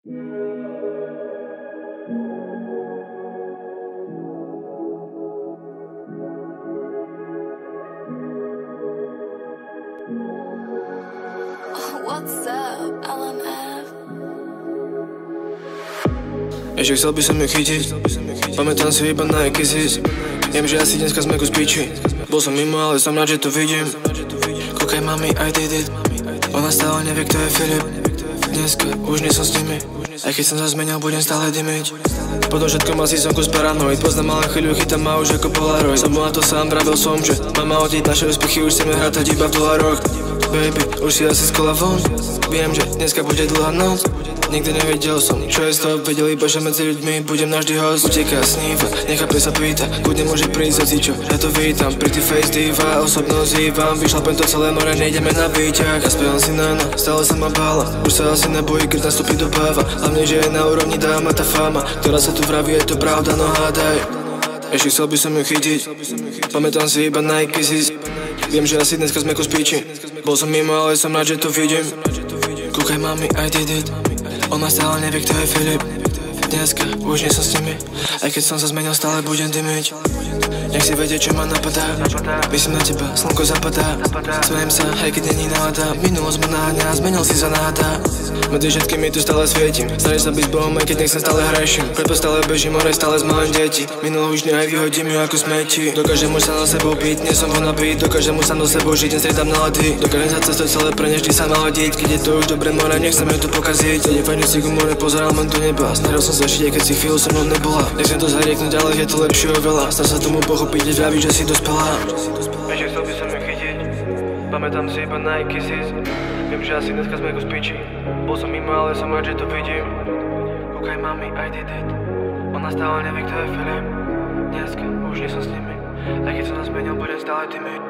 What's up, LMF? Ešte chcel by som ju chytiť, pamätám si iba na Ekizis. Viem, že asi dneska sme kus piči. Bol som mimo, ale som rád, že to vidím. Kúkaj mami, I did it. Ona stále nevie, kto je Filip. Dneska už nie som s nimi. Aj keď som sa zmenil, budem stále dymiť. Potom všetkom asi som kus paranoid. Poznám malé chvíľu, chytám ma už ako Polaroid. Som na to sám, pravil som, že mama odiť naše úspechy, už chceme hrátať iba v dolároch. Baby, už si asi z kola von. Viem, že dneska bude dlhá noc. Nikdy nevedel som, čo je stop. Vedel iba, že medzi ľuďmi budem navždy host. Uteká, sníva, nechápe sa pýta. Kudne môže prísť hocičo, ja to vítam. Pretty face diva, osobnosť zývam. Vyšlapem to celé more, nejdeme na výťah. Ja spievam si nána, stále sa ma bála. Už sa asi nebojí, keď nastúpi do páva. Hlavne, že je na úrovni dáma tá fama, ktorá sa tu vraví, je to pravda, no hádaj. Ešte chcel by som ju chytiť, pamätám si iba na Ekizis. Viem, že asi dneska sme kus piči. Bol som mimo, ale som rád, že to vidím. Kúkaj mami, I did it. Ona stále nevie, kto je Filip. Dneska už nie som s nimi. Aj keď som sa zmenil, stále budem dymiť. Nech si vedieť, čo ma napadá. Myslím na teba, slnko zapadá. Smejem sa, aj keď není nálada. Minulosť ma náhňa, zmenil si za náda. Medzi všetkými tu stále svietim. Snažím sa byť Bohom, aj keď nech sa stále hreším. Preto stále bežím, more stále zmalím deti. Minulo už aj vyhodím ju ako smeti. Dokážem už sa na sebou byť, nie som ho nabít. Dokážem už sa do sebou žiť, nestriedam nálady. Dokážem sa cez to celé preneždy sa naladiť. Keď je to už dobre more, nechcem ju tu pokaziť. Sedím fajne si ku more, pozerám len do neba. Snažil som sa žiť, aj keď si chvíľu so mnou nebola. Nechcem to zarieknúť, ale je to lepšie oveľa. Snaž sa tomu pochopiť, že že si dospelá. Ešte chcel by som ju chytiť, pamätám si iba na Ekizis. Viem, že asi dneska sme kus piči. Bol som mimo, ale som rád, že to vidím. Kúkaj mami, I did it. Ona stále nevie, kto je Filip. Dneska už nie som s nimi. Aj keď som sa zmenil, budem stále dymiť.